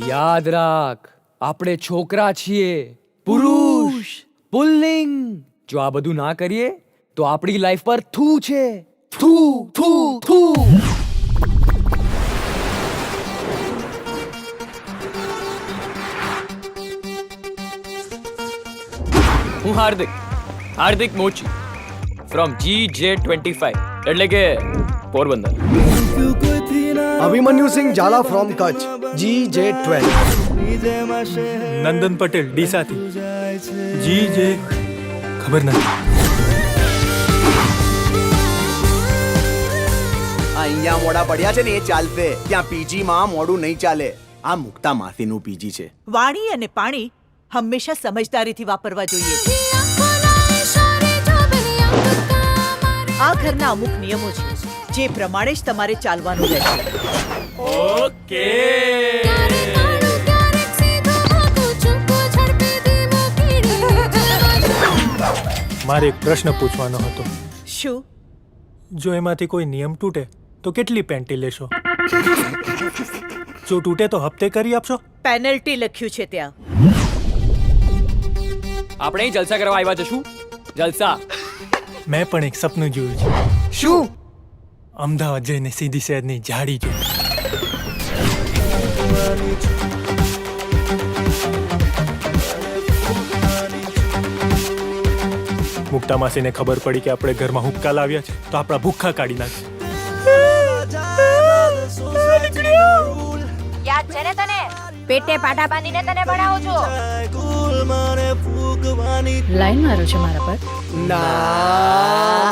યાદ રાખ, આપણે છોકરા છીએ, પુરુષ, પુલ્લિંગ. જો આ બધું ના કરીએ તો આપણી લાઈફ પર થૂ છે. થૂ થૂ થૂ. હું હાર્દિક મોચી ફ્રોમ GJ25 એટલે કે પોરબંદર. Abhimanyu Singh Jhala from Kutch GJ12. નંદન પટેલ ડીસાથી GJ ખબર નથી. અહીંયા મોડા પડ્યા છે ને એ ચાલતે, ત્યાં પીજી માં મોડું નહીં ચાલે. આ મુક્તા માસીનું પીજી છે. વાણી અને પાણી હંમેશા સમજદારીથી વાપરવા જોઈએ. આ ઘરના અમુક નિયમો છે જે પ્રમાણે જ તમારે ચાલવાનું રહેશે. ઓકે. મારે એક પ્રશ્ન પૂછવાનો હતો. શું? જો એમાંથી કોઈ નિયમ તૂટે તો કેટલી પેન્ટી લેશો? જો તૂટે તો હપ્તે કરી આપશો? પેનલ્ટી લખ્યું છે ત્યાં. આપણે અહીં જલસા કરવા આવ્યા જશું. જલસા. મેં પણ એક સપનું જોયું છે. શું? અમદાવાદ જઈને સીધી સૈયદની જાડી જોઈ. મુક્તા માસીને ખબર પડી કે આપણે ઘરમાં હુક્કા લાવ્યા છે તો આપણા ભૂખા કાઢી નાખે. યાદ છે ને તને? પેટે પાટા બાંધીને તને ભણાવું છું. લાઈન મારો છે મારા પર. ના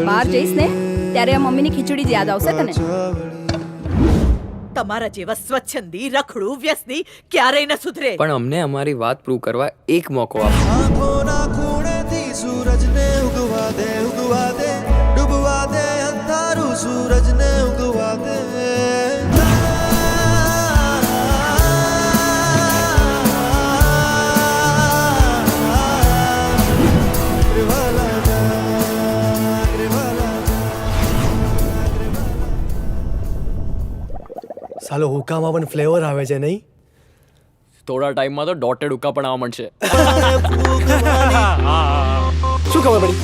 બહાર જઈશ ને ત્યારે આ મમ્મીની ખીચડી જ યાદ આવશે તને. તમારા જેવા સ્વચ્છંદી રખડું વ્યસની ક્યારેય ન સુધરે. પણ અમને અમારી વાત પ્રૂવ કરવા એક મોકો આપો. સાલો હુકામાં પણ ફ્લેવર આવે છે નહીં? થોડા ટાઈમમાં તો ડોટેડ ઉકા પણ આવવા માંડશે. શું ખબર પડી?